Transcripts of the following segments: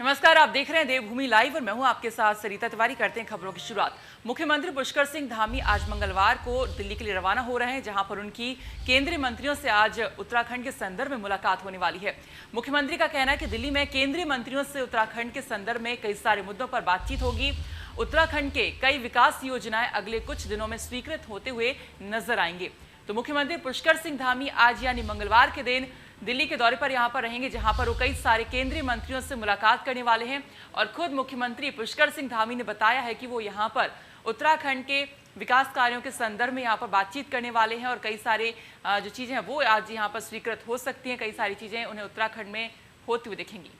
नमस्कार, आप देख रहे हैं देवभूमि लाइव और मैं हूं आपके साथ सरिता तिवारी। करते हैं खबरों की शुरुआत। मुख्यमंत्री पुष्कर सिंह धामी आज मंगलवार को दिल्ली के लिए रवाना हो रहे हैं, जहां पर उनकी केंद्रीय मंत्रियों से आज उत्तराखंड के संदर्भ में मुलाकात होने वाली है। मुख्यमंत्री का कहना है कि दिल्ली में केंद्रीय मंत्रियों से उत्तराखंड के संदर्भ में कई सारे मुद्दों पर बातचीत होगी। उत्तराखंड के कई विकास योजनाएं अगले कुछ दिनों में स्वीकृत होते हुए नजर आएंगे। तो मुख्यमंत्री पुष्कर सिंह धामी आज यानी मंगलवार के दिन दिल्ली के दौरे पर यहां पर रहेंगे, जहां पर वो कई सारे केंद्रीय मंत्रियों से मुलाकात करने वाले हैं। और खुद मुख्यमंत्री पुष्कर सिंह धामी ने बताया है कि वो यहां पर उत्तराखंड के विकास कार्यों के संदर्भ में यहां पर बातचीत करने वाले हैं और कई सारे जो चीजें हैं वो आज यहां पर स्वीकृत हो सकती हैं। कई सारी चीजें उन्हें उत्तराखंड में होती हुई दिखेंगी।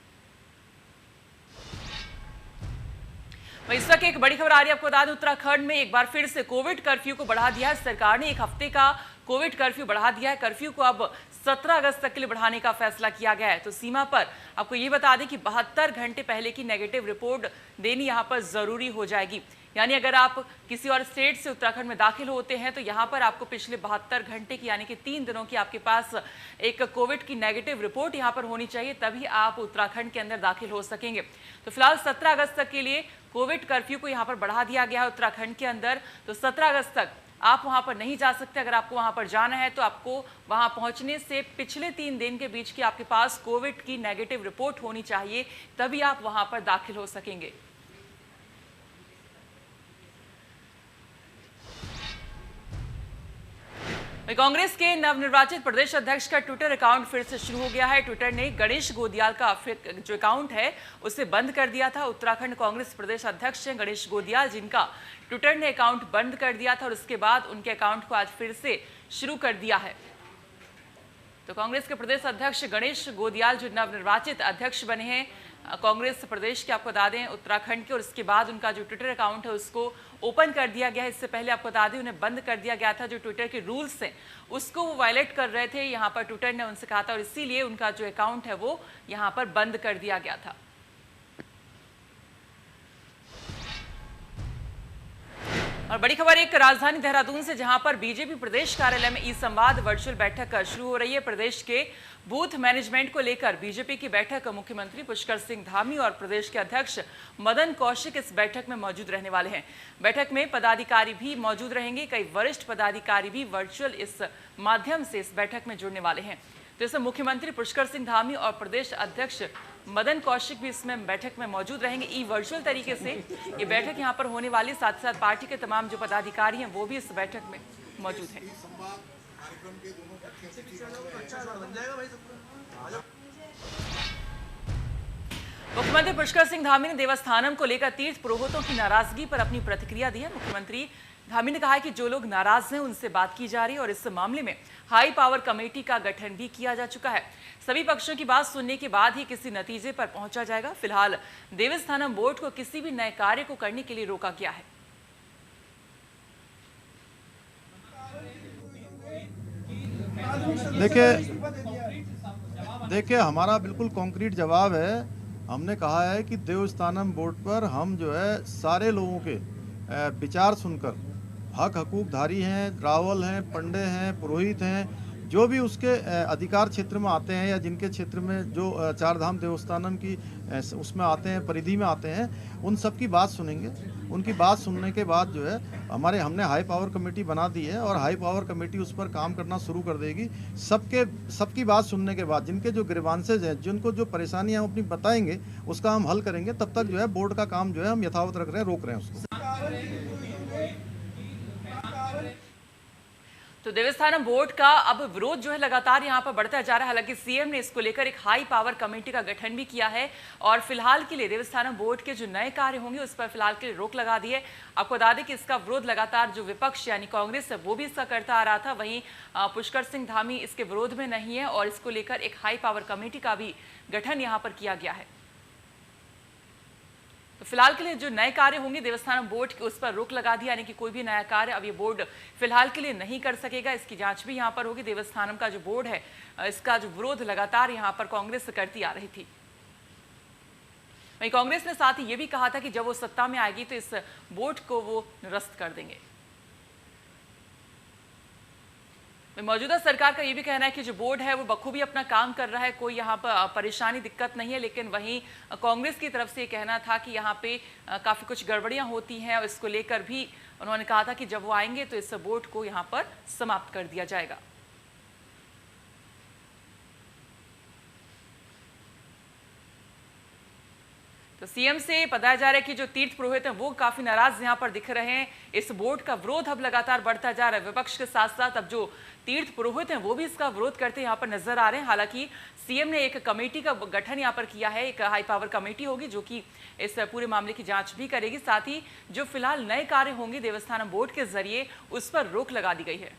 इस वक्त एक बड़ी खबर आ रही है, आपको बता दें उत्तराखंड में एक बार फिर से कोविड कर्फ्यू को बढ़ा दिया है। सरकार ने एक हफ्ते का कोविड कर्फ्यू बढ़ा दिया है। कर्फ्यू को अब 17 अगस्त तक के लिए बढ़ाने का फैसला किया गया है। तो सीमा पर आपको ये बता दें कि 72 घंटे पहले की नेगेटिव रिपोर्ट देनी यहां पर जरूरी हो जाएगी। यानी अगर आप किसी और स्टेट से उत्तराखंड में दाखिल होते हैं तो यहां पर आपको पिछले 72 घंटे की यानी कि 3 दिनों की आपके पास एक कोविड की नेगेटिव रिपोर्ट यहां पर होनी चाहिए, तभी आप उत्तराखंड के अंदर दाखिल हो सकेंगे। तो फिलहाल 17 अगस्त तक के लिए कोविड कर्फ्यू को यहां पर बढ़ा दिया गया है उत्तराखंड के अंदर। तो 17 अगस्त तक आप वहां पर नहीं जा सकते। अगर आपको वहां पर जाना है तो आपको वहां पहुंचने से पिछले 3 दिन के बीच की आपके पास कोविड की नेगेटिव रिपोर्ट होनी चाहिए, तभी आप वहां पर दाखिल हो सकेंगे। कांग्रेस के नवनिर्वाचित प्रदेश अध्यक्ष का ट्विटर अकाउंट फिर से शुरू हो गया है। ट्विटर ने गणेश गोदियाल का जो अकाउंट है उसे बंद कर दिया था। उत्तराखंड कांग्रेस प्रदेश अध्यक्ष हैं गणेश गोदियाल, जिनका ट्विटर ने अकाउंट बंद कर दिया था और उसके बाद उनके अकाउंट को आज फिर से शुरू कर दिया है। तो कांग्रेस के प्रदेश अध्यक्ष गणेश गोदियाल जो नवनिर्वाचित अध्यक्ष बने हैं कांग्रेस प्रदेश के, आपको बता दें उत्तराखंड के, और इसके बाद उनका जो ट्विटर अकाउंट है उसको ओपन कर दिया गया है। इससे पहले आपको बता दें उन्हें बंद कर दिया गया था। जो ट्विटर के रूल्स हैं उसको वो वायलेट कर रहे थे, यहाँ पर ट्विटर ने उनसे कहा था और इसीलिए उनका जो अकाउंट है वो यहाँ पर बंद कर दिया गया था। और बड़ी खबर एक राजधानी देहरादून से, जहां पर बीजेपी प्रदेश कार्यालय में ई संवाद वर्चुअल बैठक शुरू हो रही है। प्रदेश के बूथ मैनेजमेंट को लेकर बीजेपी की बैठक मुख्यमंत्री पुष्कर सिंह धामी और प्रदेश के अध्यक्ष मदन कौशिक इस बैठक में मौजूद रहने वाले हैं। बैठक में पदाधिकारी भी मौजूद रहेंगे। कई वरिष्ठ पदाधिकारी भी वर्चुअल इस माध्यम से इस बैठक में जुड़ने वाले हैं। तो इसमें मुख्यमंत्री पुष्कर सिंह धामी और प्रदेश अध्यक्ष मदन कौशिक भी इसमें बैठक में मौजूद रहेंगे। ई वर्चुअल तरीके से ये बैठक यहां पर होने वाली, साथ साथ पार्टी के तमाम जो पदाधिकारी हैं वो भी इस बैठक में मौजूद हैं। मुख्यमंत्री पुष्कर सिंह धामी ने देवस्थानम को लेकर तीर्थ पुरोहितों की नाराजगी पर अपनी प्रतिक्रिया दी है। मुख्यमंत्री धामी ने कहा है कि जो लोग नाराज हैं उनसे बात की जा रही है और इस मामले में हाई पावर कमेटी का गठन भी किया जा चुका है। सभी पक्षों की बात सुनने के बाद ही किसी नतीजे पर पहुंचा जाएगा। फिलहाल देवस्थानम बोर्ड को किसी भी नए कार्य को करने के लिए रोका गया है। देखिए हमारा बिल्कुल कॉन्क्रीट जवाब है। हमने कहा है कि देवस्थानम बोर्ड पर हम जो है सारे लोगों के विचार सुनकर, हक हकूकधारी हैं, रावल हैं, पंडे हैं, पुरोहित हैं, जो भी उसके अधिकार क्षेत्र में आते हैं या जिनके क्षेत्र में जो चारधाम देवस्थानम की उसमें आते हैं, परिधि में आते हैं, उन सब की बात सुनेंगे। उनकी बात सुनने के बाद जो है हमने हाई पावर कमेटी बना दी है और हाई पावर कमेटी उस पर काम करना शुरू कर देगी। सबकी बात सुनने के बाद जिनके जो ग्रीवांसेज हैं, जिनको जो परेशानियां हम अपनी बताएंगे, उसका हम हल करेंगे। तब तक जो है बोर्ड का काम जो है हम यथावत रख रहे हैं, रोक रहे हैं उसको। तो देवस्थानम बोर्ड का अब विरोध जो है लगातार यहां पर बढ़ता जा रहा है। हालांकि सीएम ने इसको लेकर एक हाई पावर कमेटी का गठन भी किया है और फिलहाल के लिए देवस्थानम बोर्ड के जो नए कार्य होंगे उस पर फिलहाल के लिए रोक लगा दी है। आपको बता दें कि इसका विरोध लगातार जो विपक्ष यानी कांग्रेस है वो भी इसका करता आ रहा था। वहीं पुष्कर सिंह धामी इसके विरोध में नहीं है और इसको लेकर एक हाई पावर कमेटी का भी गठन यहाँ पर किया गया है। तो फिलहाल के लिए जो नए कार्य होंगे देवस्थानम बोर्ड के उस पर रोक लगा दिया, यानी कि कोई भी नया कार्य अब ये बोर्ड फिलहाल के लिए नहीं कर सकेगा। इसकी जांच भी यहां पर होगी। देवस्थानम का जो बोर्ड है इसका जो विरोध लगातार यहां पर कांग्रेस करती आ रही थी। वहीं कांग्रेस ने साथ ही ये भी कहा था कि जब वो सत्ता में आएगी तो इस बोर्ड को वो निरस्त कर देंगे। मौजूदा सरकार का ये भी कहना है कि जो बोर्ड है वो बखूबी अपना काम कर रहा है, कोई यहाँ पर परेशानी दिक्कत नहीं है। लेकिन वहीं कांग्रेस की तरफ से ये कहना था कि यहाँ पे काफ़ी कुछ गड़बड़ियाँ होती हैं और इसको लेकर भी उन्होंने कहा था कि जब वो आएंगे तो इस बोर्ड को यहाँ पर समाप्त कर दिया जाएगा। तो सीएम से बताया जा रहा है कि जो तीर्थ पुरोहित हैं वो काफी नाराज यहाँ पर दिख रहे हैं। इस बोर्ड का विरोध अब लगातार बढ़ता जा रहा है। विपक्ष के साथ साथ अब जो तीर्थ पुरोहित हैं वो भी इसका विरोध करते यहाँ पर नजर आ रहे हैं। हालांकि सीएम ने एक कमेटी का गठन यहाँ पर किया है, एक हाई पावर कमेटी होगी जो कि इस पूरे मामले की जांच भी करेगी। साथ ही जो फिलहाल नए कार्य होंगे देवस्थानम बोर्ड के जरिए उस पर रोक लगा दी गई है।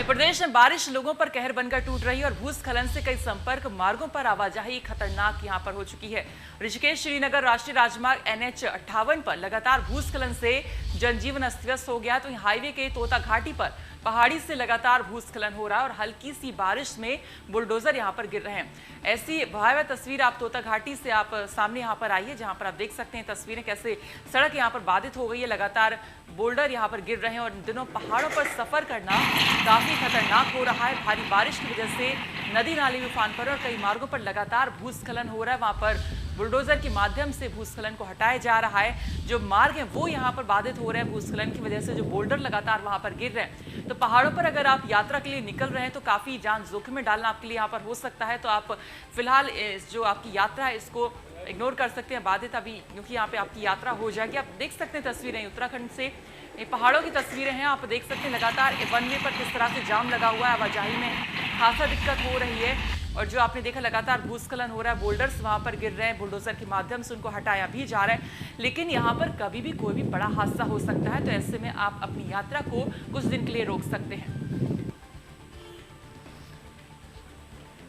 प्रदेश में बारिश लोगों पर कहर बनकर टूट रही है और भूस्खलन से कई संपर्क मार्गों पर आवाजाही खतरनाक यहां पर हो चुकी है। ऋषिकेश श्रीनगर राष्ट्रीय राजमार्ग NH 58 पर लगातार भूस्खलन से जनजीवन अस्त व्यस्त हो गया। तो हाईवे के तोता घाटी पर पहाड़ी से लगातार भूस्खलन हो रहा है और हल्की सी बारिश में बुलडोजर यहां पर गिर रहे हैं। ऐसी भयावह तस्वीर आप तोता घाटी से आप सामने यहां पर आइए, जहां पर आप देख सकते हैं तस्वीरें कैसे सड़क यहां पर बाधित हो गई है। लगातार बोल्डर यहां पर गिर रहे हैं और इन दिनों पहाड़ों पर सफर करना काफी खतरनाक हो रहा है। भारी बारिश की वजह से नदी नाले में उफान पर और कई मार्गों पर लगातार भूस्खलन हो रहा है। वहां पर बुलडोजर के माध्यम से भूस्खलन को हटाया जा रहा है। जो मार्ग है वो यहाँ पर बाधित हो रहे हैं भूस्खलन की वजह से। जो बोल्डर लगातार वहां पर गिर रहे हैं, तो पहाड़ों पर अगर आप यात्रा के लिए निकल रहे हैं तो काफी जान जोखिम में डालना आपके लिए यहाँ पर हो सकता है। तो आप फिलहाल जो आपकी यात्रा है इसको इग्नोर कर सकते हैं बाधित अभी, क्योंकि यहाँ पे आपकी यात्रा हो जाएगी। आप देख सकते हैं तस्वीरें उत्तराखंड से, ये पहाड़ों की तस्वीरें हैं। आप देख सकते हैं लगातार वन वे पर किस तरह से जाम लगा हुआ है, आवाजाही में खासा दिक्कत हो रही है। और जो आपने देखा लगातार भूस्खलन हो रहा है, बोल्डर्स वहां पर गिर रहे हैं, बुलडोजर के माध्यम से उनको हटाया भी जा रहा है। लेकिन यहाँ पर कभी भी कोई भी बड़ा हादसा हो सकता है, तो ऐसे में आप अपनी यात्रा को कुछ दिन के लिए रोक सकते हैं।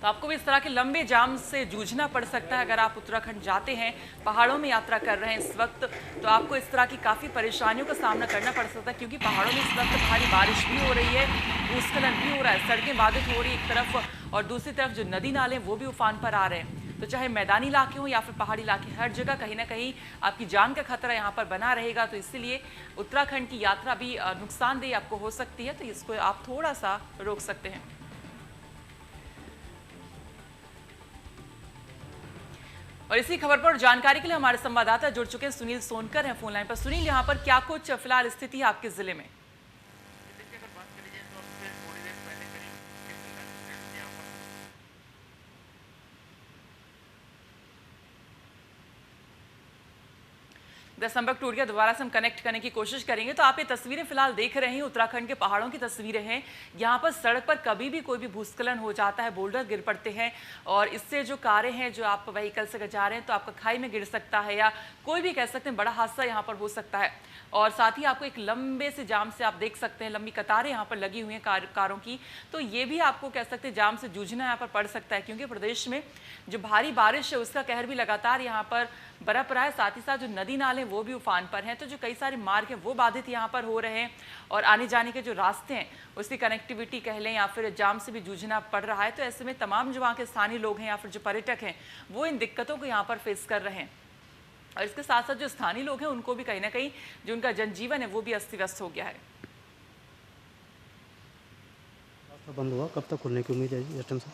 तो आपको भी इस तरह के लंबे जाम से जूझना पड़ सकता है। अगर आप उत्तराखंड जाते हैं, पहाड़ों में यात्रा कर रहे हैं इस वक्त, तो आपको इस तरह की काफ़ी परेशानियों का सामना करना पड़ सकता है, क्योंकि पहाड़ों में इस वक्त भारी बारिश भी हो रही है, भूस्खलन भी हो रहा है, सड़कें बाधित हो रही है एक तरफ, और दूसरी तरफ जो नदी नाले वो भी उफान पर आ रहे हैं। तो चाहे मैदानी इलाके हो या फिर पहाड़ी इलाके, हर जगह कहीं ना कहीं आपकी जान का खतरा यहाँ पर बना रहेगा। तो इसीलिए उत्तराखंड की यात्रा भी नुकसानदेह आपको हो सकती है, तो इसको आप थोड़ा सा रोक सकते हैं। और इसी खबर पर जानकारी के लिए हमारे संवाददाता जुड़ चुके हैं, सुनील सोनकर हैं फोन लाइन पर। सुनील, यहाँ पर क्या कुछ फिलहाल स्थिति है आपके जिले में? संपर्क टूट गया, दोबारा से हम कनेक्ट करने की कोशिश करेंगे। तो आप ये तस्वीरें फिलहाल देख रहे हैं, उत्तराखंड के पहाड़ों की तस्वीरें हैं। यहाँ पर सड़क पर कभी भी कोई भी भूस्खलन हो जाता है, बोल्डर गिर पड़ते हैं, और इससे जो कारें हैं, जो आप व्हीकल से जा रहे हैं, तो आपका खाई में गिर सकता है, या कोई भी कह सकते हैं बड़ा हादसा यहाँ पर हो सकता है। और साथ ही आपको एक लंबे से जाम से आप देख सकते हैं, लंबी कतारें यहाँ पर लगी हुई हैं कारों की, तो ये भी आपको कह सकते हैं जाम से जूझना यहाँ पर पड़ सकता है, क्योंकि प्रदेश में जो भारी बारिश है उसका कहर भी लगातार यहाँ पर बरप रहा है। साथ ही साथ जो नदी नाले वो भी उफान पर हैं, तो जो कई सारे मार्ग हैं वो बाधित यहाँ पर हो रहे हैं, और आने जाने के जो रास्ते हैं उसकी कनेक्टिविटी कह लें या फिर जाम से भी जूझना पड़ रहा है। तो ऐसे में तमाम जो वहाँ के स्थानीय लोग हैं या फिर जो पर्यटक हैं वो इन दिक्कतों को यहाँ पर फेस कर रहे हैं। और इसके साथ साथ जो स्थानीय लोग हैं उनको भी कहीं ना कहीं जो उनका जनजीवन है वो भी अस्त व्यस्त हो गया है। रास्ता बंद हुआ, कब तक खुलने की उम्मीद है जी एसडीएम साहब?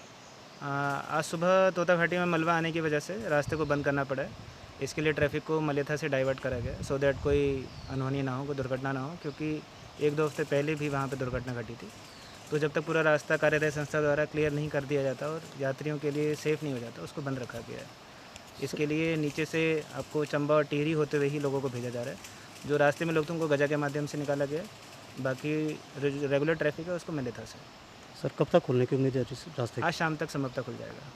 आज सुबह तोता घाटी में मलबा आने की वजह से रास्ते को बंद करना पड़ा है। इसके लिए ट्रैफिक को मलेथा से डाइवर्ट करा गया, सो दैट कोई अनहोनी ना हो, कोई दुर्घटना ना हो, क्योंकि 1-2 हफ्ते पहले भी वहाँ पे दुर्घटना घटी थी। तो जब तक पूरा रास्ता कार्यदायी संस्था द्वारा क्लियर नहीं कर दिया जाता और यात्रियों के लिए सेफ़ नहीं हो जाता, उसको बंद रखा गया है। इसके लिए नीचे से आपको चंबा और टिहरी होते हुए ही लोगों को भेजा जा रहा है। जो रास्ते में लोग थे उनको गजा के माध्यम से निकाला गया, बाकी रेगुलर ट्रैफिक है उसको मलेथा से। सर कब तक खुलने की उम्मीद है रास्ते? आज शाम तक समाप्त खुल जाएगा।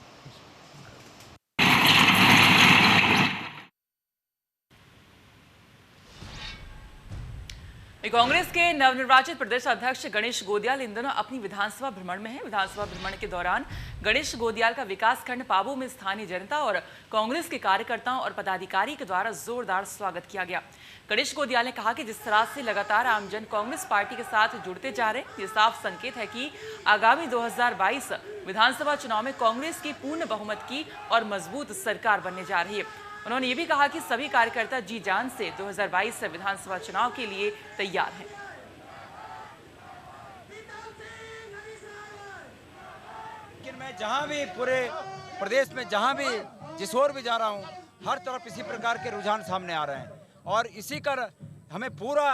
कांग्रेस के नवनिर्वाचित प्रदेश अध्यक्ष गणेश गोदियाल इन दिनों अपनी विधानसभा भ्रमण में है। विधानसभा भ्रमण के दौरान गणेश गोदियाल का विकासखंड पाबू में स्थानीय जनता और कांग्रेस के कार्यकर्ताओं और पदाधिकारी के द्वारा जोरदार स्वागत किया गया। गणेश गोदियाल ने कहा कि जिस तरह से लगातार आमजन कांग्रेस पार्टी के साथ जुड़ते जा रहे हैं, ये साफ संकेत है कि आगामी 2022 विधानसभा चुनाव में कांग्रेस की पूर्ण बहुमत की और मजबूत सरकार बनने जा रही है। उन्होंने ये भी कहा कि सभी कार्यकर्ता जी जान से 2022 विधानसभा चुनाव के लिए तैयार हैं। लेकिन मैं जहाँ भी पूरे प्रदेश में जहाँ भी जिस ओर भी जा रहा हूँ, हर तरफ इसी प्रकार के रुझान सामने आ रहे हैं और इसी का हमें पूरा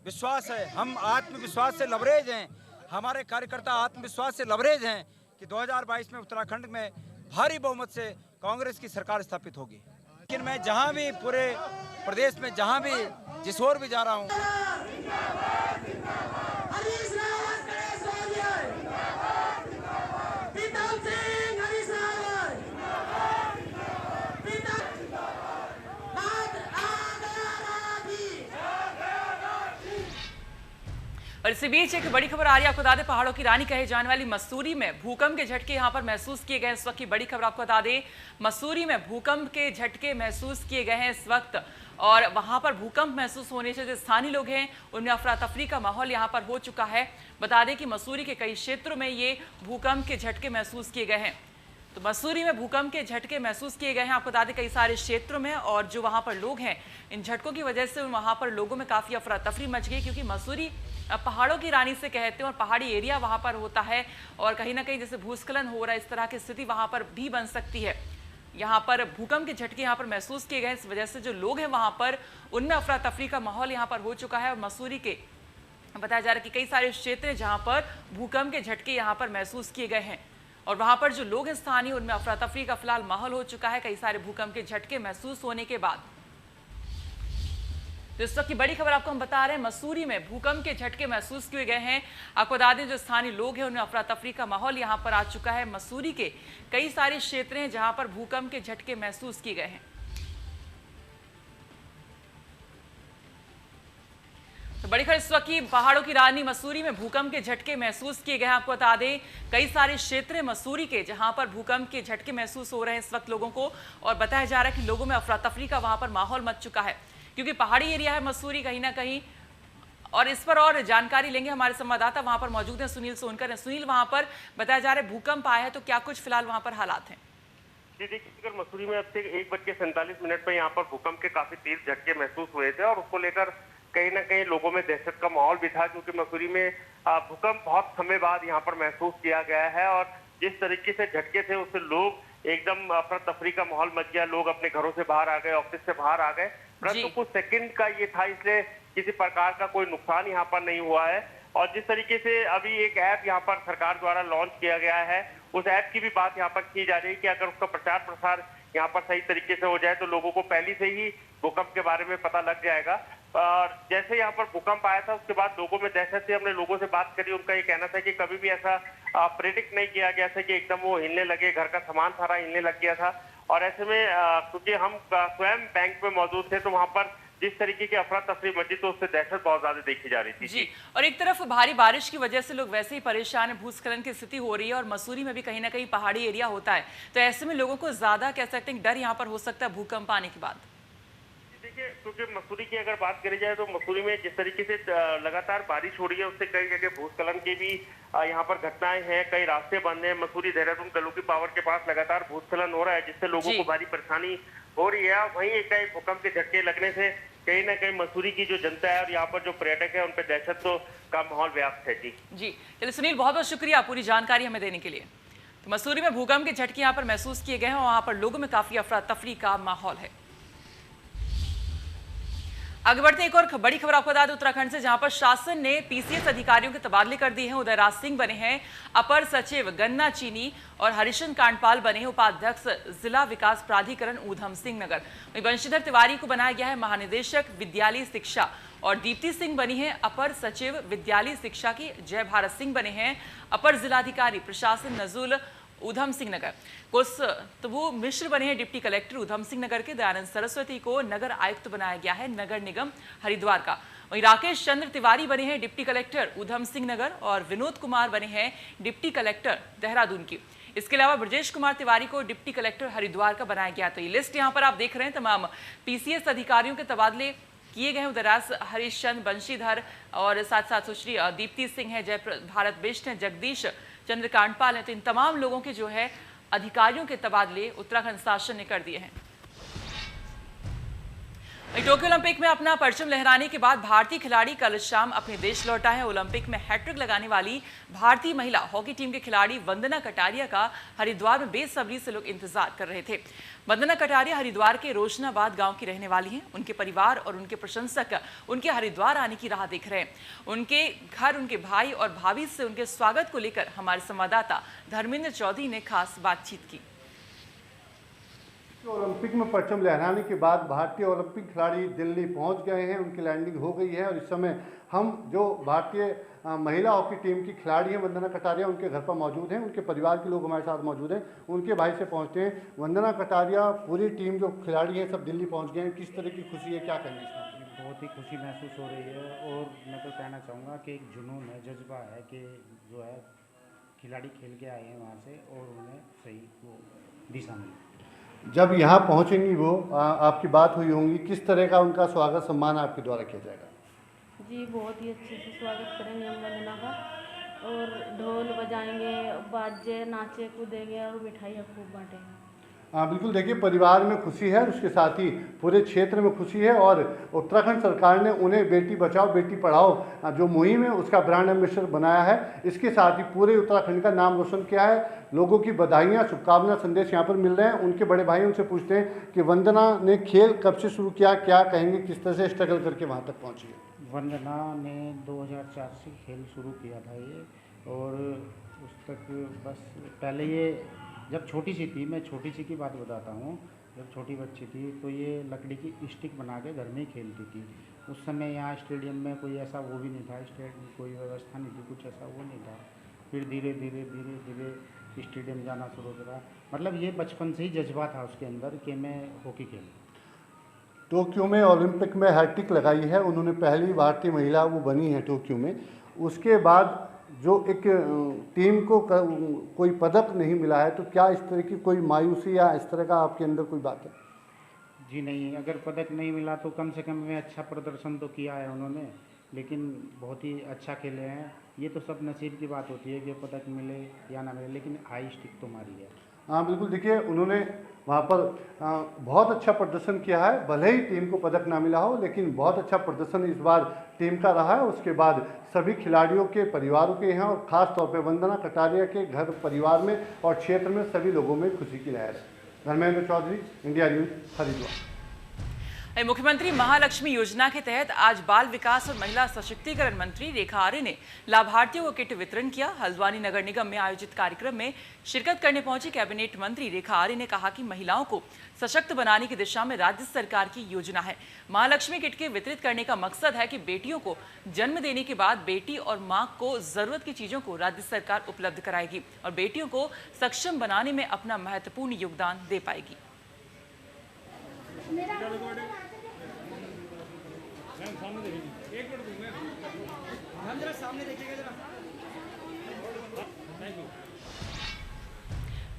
विश्वास है। हम आत्मविश्वास से लबरेज हैं, हमारे कार्यकर्ता आत्मविश्वास से लबरेज हैं कि 2022 में उत्तराखंड में भारी बहुमत से कांग्रेस की सरकार स्थापित होगी। लेकिन मैं जहाँ भी पूरे प्रदेश में जहाँ भी जिस ओर भी जा रहा हूँ, और इसी बीच एक बड़ी खबर आ रही है। आपको बता दें, पहाड़ों की रानी कहे जाने वाली मसूरी में भूकंप के झटके यहां पर महसूस किए गए। इस वक्त की बड़ी खबर आपको बता दें, मसूरी में भूकंप के झटके महसूस किए गए हैं इस वक्त, और वहां पर भूकंप महसूस होने से जो स्थानीय लोग हैं उनमें अफरा तफरी का माहौल यहां पर हो चुका है। बता दें कि मसूरी के कई क्षेत्रों में ये भूकंप के झटके महसूस किए गए हैं। तो मसूरी में भूकंप के झटके महसूस किए गए हैं, आपको बता दें कई सारे क्षेत्रों में, और जो वहां पर लोग हैं इन झटकों की वजह से वहां पर लोगों में काफी अफरा तफरी मच गई, क्योंकि मसूरी पहाड़ों की रानी से कहते हैं और पहाड़ी एरिया वहां पर होता है, और कहीं ना कहीं जैसे भूस्खलन हो रहा है इस तरह की स्थिति वहां पर भी बन सकती है। यहाँ पर भूकंप के झटके यहाँ पर महसूस किए गए, इस वजह से जो लोग हैं वहां पर उनमें अफरा तफरी का माहौल यहाँ पर हो चुका है। और मसूरी के बताया जा रहा है कि कई सारे क्षेत्र हैं जहां पर भूकंप के झटके यहाँ पर महसूस किए गए हैं, और वहां पर जो लोग हैं स्थानीय उनमें अफरा तफरी का फिलहाल माहौल हो चुका है कई सारे भूकंप के झटके महसूस होने के बाद। तो इस वक्त की बड़ी खबर आपको हम बता रहे हैं, मसूरी में भूकंप के झटके महसूस किए गए हैं। आपको बता दें जो स्थानीय लोग हैं उनमें अफरा तफरी का माहौल यहां पर आ चुका है। मसूरी के कई सारे क्षेत्र हैं जहां पर भूकंप के झटके महसूस किए गए हैं। तो बड़ी खबर इस वक्त की पहाड़ों की रानी मसूरी में भूकंप के झटके महसूस किए गए हैं। आपको बता दें कई सारे क्षेत्र हैं मसूरी के जहां पर भूकंप के झटके महसूस हो रहे हैं इस वक्त लोगों को, और बताया जा रहा है कि लोगों में अफरा तफरी का वहां पर माहौल मच चुका है, क्योंकि पहाड़ी एरिया है मसूरी कहीं ना कहीं। और इस पर और जानकारी लेंगे, हमारे संवाददाता वहां पर मौजूद हैं, सुनील सोनकर हैं। सुनील, वहां पर बताया जा रहा है भूकंप आया है, तो क्या कुछ फिलहाल वहां पर हालात हैं? जी देखिए, अगर मसूरी में अब से 1:47 पर यहाँ पर भूकंप के काफी तेज झटके महसूस हुए थे, और उसको लेकर कहीं ना कहीं लोगों में दहशत का माहौल भी था, क्योंकि मसूरी में भूकंप बहुत समय बाद यहाँ पर महसूस किया गया है, और जिस तरीके से झटके थे उससे लोग एकदम अफरा तफरी का माहौल मच गया। लोग अपने घरों से बाहर आ गए, ऑफिस से बाहर आ गए, परंतु कुछ सेकंड का ये था, इसलिए किसी प्रकार का कोई नुकसान यहाँ पर नहीं हुआ है। और जिस तरीके से अभी एक ऐप यहाँ पर सरकार द्वारा लॉन्च किया गया है, उस ऐप की भी बात यहाँ पर की जा रही है कि अगर उसका प्रचार प्रसार यहाँ पर सही तरीके से हो जाए तो लोगों को पहले से ही भूकंप के बारे में पता लग जाएगा। और जैसे यहाँ पर भूकंप आया था उसके बाद लोगों में दहशत थी। हमने लोगों से बात करी, उनका ये कहना था कि कभी भी ऐसा प्रेडिक्ट नहीं किया गया था कि एकदम वो हिलने लगे, घर का सामान सारा हिलने लग गया था। और ऐसे में क्योंकि हम स्वयं बैंक में मौजूद थे, तो वहां पर जिस तरीके की अफरा तफरी मची तो उससे दहशत बहुत ज्यादा देखी जा रही थी। जी, और एक तरफ भारी बारिश की वजह से लोग वैसे ही परेशान है, भूस्खलन की स्थिति हो रही है, और मसूरी में भी कहीं ना कहीं पहाड़ी एरिया होता है, तो ऐसे में लोगों को ज्यादा कह सकते हैं डर यहाँ पर हो सकता है भूकंप आने के बाद। देखिए, क्योंकि मसूरी की अगर बात करी जाए तो मसूरी में जिस तरीके से लगातार बारिश हो रही है उससे कई जगह भूस्खलन की भी यहाँ पर घटनाएं हैं, कई रास्ते बंद हैं। मसूरी देहरादून गलुकी पावर के पास लगातार भूस्खलन हो रहा है, जिससे लोगों को भारी परेशानी हो रही है। वहीं एक भूकंप के झटके लगने से कहीं ना कहीं मसूरी की जो जनता है और यहाँ पर जो पर्यटक है उन पर दहशत का माहौल व्याप्त है। जी चलिए सुनील, बहुत बहुत शुक्रिया पूरी जानकारी हमें देने के लिए। तो मसूरी में भूकंप के झटके यहाँ पर महसूस किए गए हैं, और वहां पर लोगों में काफी अफरा तफरी का माहौल है। आगे बढ़ते एक और बड़ी खबर आपको बता दें उत्तराखंड से, जहां पर शासन ने पीसीएस अधिकारियों के तबादले कर दिए हैं। उदयराज सिंह बने हैं अपर सचिव गन्ना चीनी, और हरिशन कांडपाल बने हैं उपाध्यक्ष जिला विकास प्राधिकरण ऊधम सिंह नगर। वहीं बंशीधर तिवारी को बनाया गया है महानिदेशक विद्यालय शिक्षा, और दीप्ति सिंह बनी है अपर सचिव विद्यालय शिक्षा की। जय भारत सिंह बने हैं अपर जिलाधिकारी प्रशासन नजुल ऊधम सिंह नगर। कुशतबू मिश्र बने हैं डिप्टी कलेक्टर ऊधम सिंह नगर के। दयानंद सरस्वती को नगर आयुक्त बनाया गया है नगर निगम हरिद्वार का। वहीं राकेश चंद्र तिवारी बने हैं डिप्टी कलेक्टर ऊधम सिंह नगर, और विनोद कुमार बने हैं डिप्टी कलेक्टर देहरादून की। इसके अलावा ब्रजेश कुमार तिवारी को डिप्टी कलेक्टर हरिद्वार का बनाया गया। तो ये लिस्ट यहाँ पर आप देख रहे हैं, तमाम पीसीएस अधिकारियों के तबादले किए गए हैं। उदयराज हरिश्चंद्र बंशीधर, और साथ साथ सुश्री दीप्ति सिंह है, जय भारत बिष्ट है, जगदीश चंद्र कांडपाल है। तो इन तमाम लोगों के जो है अधिकारियों के तबादले उत्तराखंड शासन ने कर दिए हैं। टोक्यो ओलंपिक में अपना परचम लहराने के बाद भारतीय खिलाड़ी कल शाम अपने देश लौटा है। ओलंपिक में हैट्रिक लगाने वाली भारतीय महिला हॉकी टीम के खिलाड़ी वंदना कटारिया का हरिद्वार में बेसब्री से लोग इंतजार कर रहे थे। वंदना कटारिया हरिद्वार के रोशनाबाद गांव की रहने वाली हैं। उनके परिवार और उनके प्रशंसक उनके हरिद्वार आने की राह देख रहे हैं। उनके घर उनके भाई और भाभी से उनके स्वागत को लेकर हमारे संवाददाता धर्मेंद्र चौधरी ने खास बातचीत की। ओलंपिक में परचम लहराने के बाद भारतीय ओलंपिक खिलाड़ी दिल्ली पहुंच गए हैं। उनकी लैंडिंग हो गई है और इस समय हम जो भारतीय महिला हॉकी टीम की खिलाड़ी हैं वंदना कटारिया, उनके घर पर मौजूद हैं। उनके परिवार के लोग हमारे साथ मौजूद हैं। उनके भाई से पहुंचते हैं। वंदना कटारिया, पूरी टीम जो खिलाड़ी हैं सब दिल्ली पहुँच गए हैं। किस तरह की खुशी है, क्या कहेंगे इसमें? बहुत ही खुशी महसूस हो रही है और मैं तो कहना चाहूँगा कि एक जुनून है, जज्बा है कि जो है खिलाड़ी खेल के आए हैं वहाँ से और उन्हें सही वो दिशा मिली। जब यहाँ पहुँचेंगी वो आपकी बात हुई होंगी, किस तरह का उनका स्वागत सम्मान आपके द्वारा किया जाएगा? जी बहुत ही अच्छे से स्वागत करेंगे हम वंदना का और ढोल बजाएंगे, बाजे, नाचे कूदेंगे और मिठाइयाँ खूब बांटेंगे। हाँ बिल्कुल, देखिए परिवार में खुशी है, उसके साथ ही पूरे क्षेत्र में खुशी है और उत्तराखंड सरकार ने उन्हें बेटी बचाओ बेटी पढ़ाओ जो मुहिम है उसका ब्रांड एम्बेसडर बनाया है। इसके साथ ही पूरे उत्तराखंड का नाम रोशन किया है। लोगों की बधाइयाँ, शुभकामना संदेश यहाँ पर मिल रहे हैं। उनके बड़े भाई उनसे पूछते हैं कि वंदना ने खेल कब से शुरू किया, क्या कहेंगे, किस तरह से स्ट्रगल करके वहाँ तक पहुँची है? वंदना ने 2004 से खेल शुरू किया था ये और उस तक बस पहले ये जब छोटी सी थी, मैं छोटी सी की बात बताता हूँ, जब छोटी बच्ची थी तो ये लकड़ी की स्टिक बना के घर में ही खेलती थी। उस समय यहाँ स्टेडियम में कोई ऐसा वो भी नहीं था, कोई व्यवस्था नहीं थी, कुछ ऐसा वो नहीं था। फिर धीरे धीरे स्टेडियम जाना शुरू करा। मतलब ये बचपन से ही जज्बा था उसके अंदर कि मैं हॉकी खेलूँ। टोक्यो में ओलंपिक में हैट्रिक लगाई है उन्होंने, पहली भारतीय महिला वो बनी है टोक्यो में। उसके बाद जो एक टीम को कोई पदक नहीं मिला है तो क्या इस तरह की कोई मायूसी या इस तरह का आपके अंदर कोई बात है? जी नहीं, अगर पदक नहीं मिला तो कम से कम में अच्छा प्रदर्शन तो किया है उन्होंने, लेकिन बहुत ही अच्छा खेले हैं। ये तो सब नसीब की बात होती है कि पदक मिले या ना मिले, लेकिन हाई स्टिक तो मारी है। हाँ बिल्कुल, देखिए उन्होंने वहाँ पर बहुत अच्छा प्रदर्शन किया है। भले ही टीम को पदक ना मिला हो लेकिन बहुत अच्छा प्रदर्शन इस बार टीम का रहा है। उसके बाद सभी खिलाड़ियों के परिवारों के यहाँ और ख़ास तौर पे वंदना कटारिया के घर परिवार में और क्षेत्र में सभी लोगों में खुशी की लहर है। Dharmendra Chaudhary, India News, Haridwar. मुख्यमंत्री महालक्ष्मी योजना के तहत आज बाल विकास और महिला सशक्तिकरण मंत्री रेखा आर्य ने लाभार्थियों को किट वितरण किया। हल्द्वानी नगर निगम में आयोजित कार्यक्रम में शिरकत करने पहुंची कैबिनेट मंत्री रेखा आर्य ने कहा कि महिलाओं को सशक्त बनाने की दिशा में राज्य सरकार की योजना है। महालक्ष्मी किट के वितरित करने का मकसद है कि बेटियों को जन्म देने के बाद बेटी और मां को जरूरत की चीजों को राज्य सरकार उपलब्ध कराएगी और बेटियों को सक्षम बनाने में अपना महत्वपूर्ण योगदान दे पाएगी।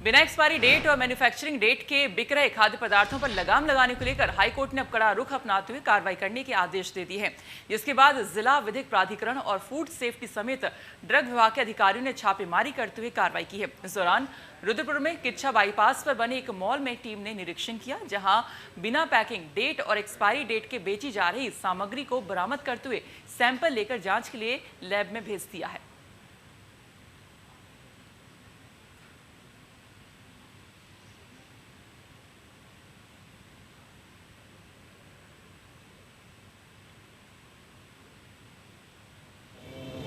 बिना एक्सपायरी डेट और मैन्युफैक्चरिंग डेट के बिक रहे खाद्य पदार्थों पर लगाम लगाने को लेकर हाईकोर्ट ने अब कड़ा रुख अपनाते हुए कार्रवाई करने के आदेश दे दिए हैं। जिसके बाद जिला विधिक प्राधिकरण और फूड सेफ्टी समेत ड्रग विभाग के अधिकारियों ने छापेमारी करते हुए कार्रवाई की है। इस दौरान रुद्रपुर में किच्छा बाईपास पर बने एक मॉल में टीम ने निरीक्षण किया, जहां बिना पैकिंग डेट और एक्सपायरी डेट के बेची जा रही सामग्री को बरामद करते हुए सैंपल लेकर जांच के लिए लैब में भेज दिया है।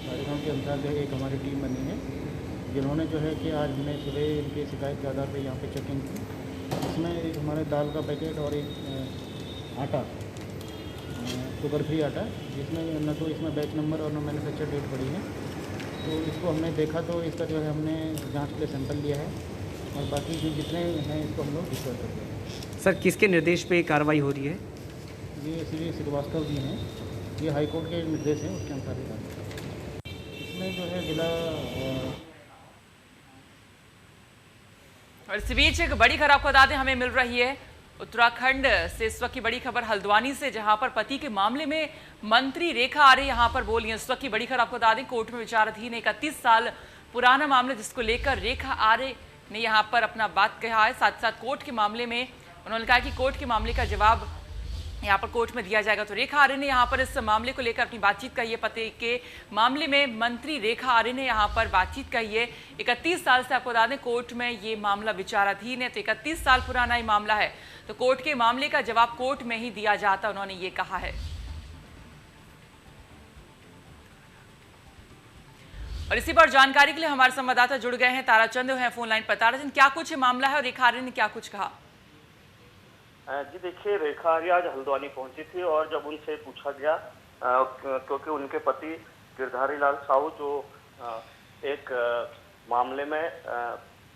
कार्यक्रम के अनुसार जो एक हमारी टीम बनी है जिन्होंने जो है कि आज हमने सुबह इनकी शिकायत के आधार पर यहाँ पे चेकिंग की। इसमें एक हमारे दाल का पैकेट और एक आटा, शुगर फ्री आटा, जिसमें न तो इसमें बैच नंबर और न मैन्युफैक्चर डेट पड़ी है। तो इसको हमने देखा तो इसका जो है हमने जांच के लिए सैंपल लिया है और बाकी जो जितने हैं इसको हम लोग डिस्ट्रॉय करते हैं। सर किसके निर्देश पे कार्रवाई हो रही है? ये श्री श्रीवास्तव जी हैं, ये हाईकोर्ट के निर्देश हैं, उसके अनुसार ही इसमें जो है जिला। और इस बीच एक बड़ी खबर आपको बता दें हमें मिल रही है उत्तराखंड से। इस वक्त की बड़ी खबर हल्द्वानी से, जहां पर पति के मामले में मंत्री रेखा आर्य यहां पर बोली है। इस वक्त की बड़ी खबर आपको बता दें कोर्ट में विचाराधीन 31 साल पुराना मामला, जिसको लेकर रेखा आर्य ने यहां पर अपना बात कहा है। साथ साथ कोर्ट के मामले में उन्होंने कहा कि कोर्ट के मामले का जवाब यहाँ पर कोर्ट में दिया जाएगा। तो रेखा आर्य ने यहाँ पर इस मामले को लेकर अपनी बातचीत कही है। पति के मामले में मंत्री रेखा आर्य ने यहाँ पर बातचीत कही है। 31 साल से आपको बता दें कोर्ट में ये मामला विचाराधीन है, तो 31 साल पुराना ये मामला है, तो कोर्ट के मामले का जवाब कोर्ट में ही दिया जाता, उन्होंने ये कहा है। और इसी पर जानकारी के लिए हमारे संवाददाता जुड़ गए हैं, ताराचंद हैं फोन लाइन पर। ताराचंद, क्या कुछ मामला है और रेखा आर्य ने क्या कुछ कहा? जी देखिए, रेखा आर्य आज हल्द्वानी पहुंची थी और जब उनसे पूछा गया क्योंकि उनके पति गिरधारी लाल साहू जो एक मामले में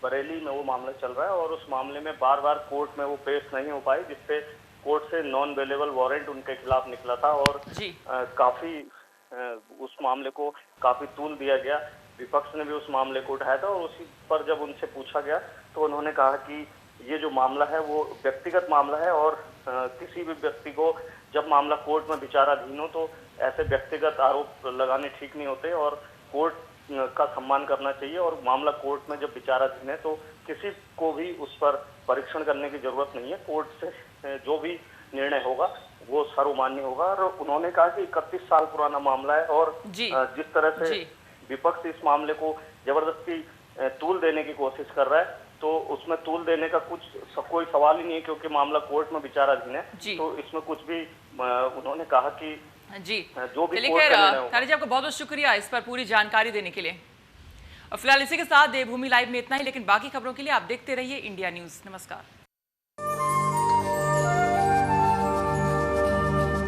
बरेली में वो मामला चल रहा है और उस मामले में बार बार कोर्ट में वो पेश नहीं हो पाई, जिससे कोर्ट से नॉन अवेलेबल वारंट उनके खिलाफ निकला था और काफी उस मामले को काफी तूल दिया गया। विपक्ष ने भी उस मामले को उठाया था और उसी पर जब उनसे पूछा गया तो उन्होंने कहा कि ये जो मामला है वो व्यक्तिगत मामला है और किसी भी व्यक्ति को जब मामला कोर्ट में विचाराधीन हो तो ऐसे व्यक्तिगत आरोप लगाने ठीक नहीं होते और कोर्ट का सम्मान करना चाहिए। और मामला कोर्ट में जब विचाराधीन है तो किसी को भी उस पर परीक्षण करने की जरूरत नहीं है। कोर्ट से जो भी निर्णय होगा वो सर्वमान्य होगा। और उन्होंने कहा कि 31 साल पुराना मामला है और जिस तरह से विपक्ष इस मामले को जबरदस्ती तूल देने की कोशिश कर रहा है तो उसमें तूल देने का कोई सवाल ही नहीं है, क्योंकि मामला कोर्ट में विचाराधीन है। तो इसमें कुछ भी उन्होंने कहा कि जो भी कोर्ट का निर्णय होगा। तारिक जी, आपको बहुत बहुत शुक्रिया इस पर पूरी जानकारी देने के लिए। और फिलहाल इसी के साथ देवभूमि लाइव में इतना ही, लेकिन बाकी खबरों के लिए आप देखते रहिए इंडिया न्यूज। नमस्कार।